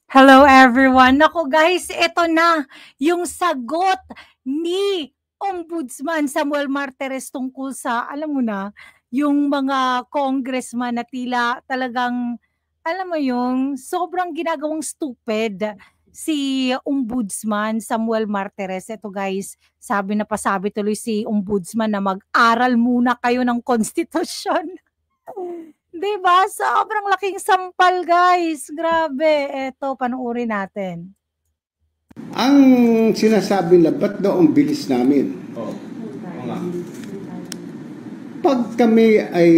Hello everyone. Naku guys, ito na yung sagot ni Ombudsman Samuel Martires tungkol sa, alam mo na, yung mga congressman na tila talagang, alam mo yung sobrang ginagawang stupid si Ombudsman Samuel Martires. Ito guys, sabi na pasabi tuloy si Ombudsman na mag-aral muna kayo ng konstitusyon. 'Di ba? Sobrang laking sampal, guys. Grabe. Eto, panoorin natin. Ang sinasabi na, ba't daw ang bilis namin? Oo nga. Pag kami ay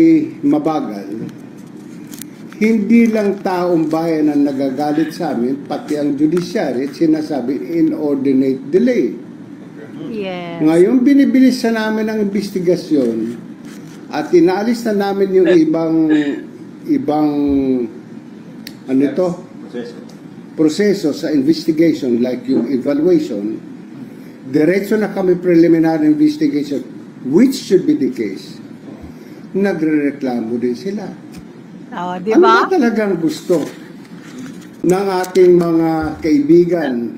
mabagal, hindi lang taong bayan ang nagagalit sa amin, pati ang judiciary, sinasabi inordinate delay. Yes. Ngayon, binibilis na namin ang investigasyon at inaalis na namin yung ibang ano ito? Proseso sa investigation like yung evaluation. Diretso na kami preliminary investigation, which should be the case. Nagrereklamo din sila. Oh, di Ano ba? ba talagang gusto ng ating mga kaibigan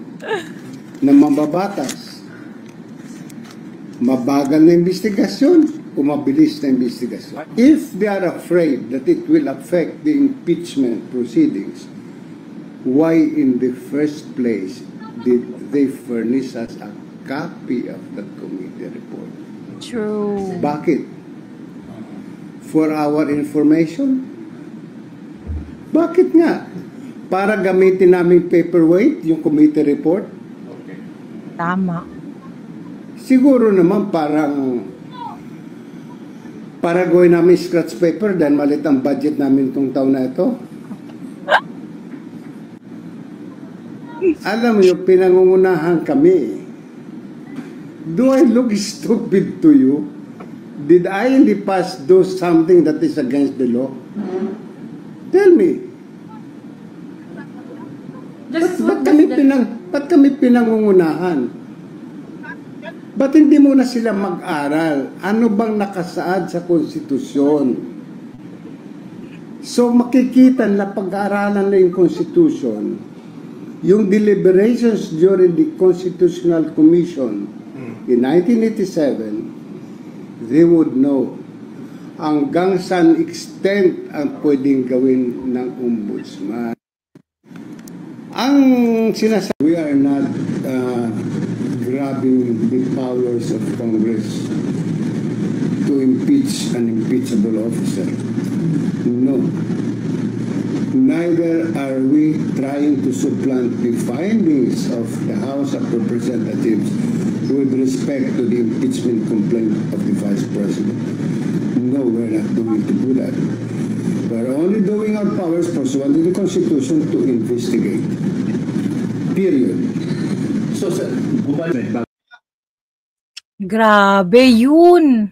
na mambabatas? Mabagal na investigasyon o mabilis na investigasyon? If they are afraid that it will affect the impeachment proceedings, why in the first place did they furnish us a copy of the committee report? True. Bakit? For our information? Bakit nga? Para gamitin namin paperweight, yung committee report? Tama. Siguro naman para gawin namin scratch paper dahil malit ang budget namin itong taon na ito. Alam mo yung pinangungunahan kami. Do I look stupid to you? Did I in the past do something that is against the law? Tell me. Ba't kami pinangungunahan? Ba't hindi muna sila mag-aral? Ano bang nakasaad sa konstitusyon? So makikita na pag-aaralan na yung konstitusyon, yung deliberations during the Constitutional Commission in 1987, they would know hanggang saan extent ang pwedeng gawin ng ombudsman. Ang sinasabi, we are not grabbing the powers of Congress to impeach an impeachable officer. No. Neither are we trying to supplant the findings of the House of Representatives with respect to the impeachment complaint of the Vice President. No, we're not going to do that. We're only doing our powers pursuant to the Constitution to investigate. Period. So, sir, Grabe yun.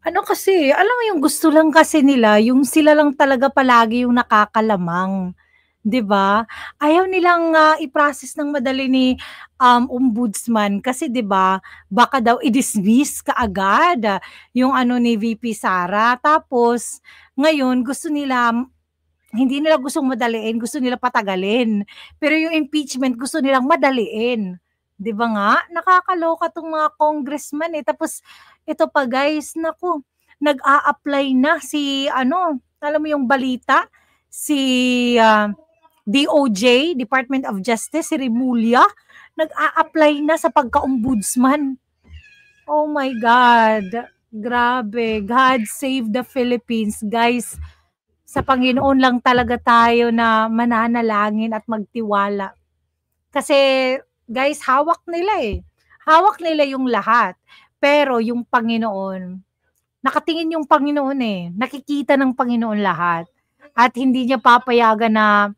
Ano kasi, alam mo yung gusto lang kasi nila, yung sila lang talaga palagi yung nakakalamang. 'Di ba? Ayaw nilang i-process ng madali ni ombudsman kasi 'di ba, baka daw i-dismiss kaagad yung ano ni VP Sara. Tapos ngayon gusto nila hindi nila gustong madaliin, gusto nila patagalin. Pero yung impeachment gusto nilang madaliin. 'Di ba nga? Nakakaloka tong mga congressman eh. Tapos ito pa guys, naku, nag-a-apply na si ano, alam mo yung balita, si DOJ, Department of Justice, si Remulla, nag-a-apply na sa pagka-ombudsman. Oh my God. Grabe. God save the Philippines. Guys, sa Panginoon lang talaga tayo na mananalangin at magtiwala. Kasi, guys, hawak nila eh. Hawak nila yung lahat. Pero yung Panginoon, nakatingin yung Panginoon eh. Nakikita ng Panginoon lahat. At hindi niya papayagan na,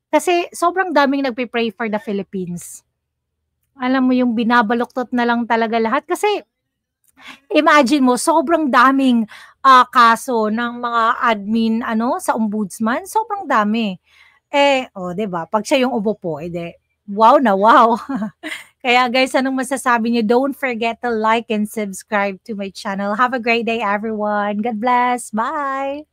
kasi sobrang daming nagpe-pray for the Philippines. Alam mo yung binabaluktot na lang talaga lahat. Kasi, imagine mo, sobrang daming kaso ng mga admin sa ombudsman. Sobrang dami. Eh, 'di ba? Pag siya yung upo, edi, wow na wow. Kaya guys, anong masasabi niyo? Don't forget to like and subscribe to my channel. Have a great day, everyone. God bless. Bye!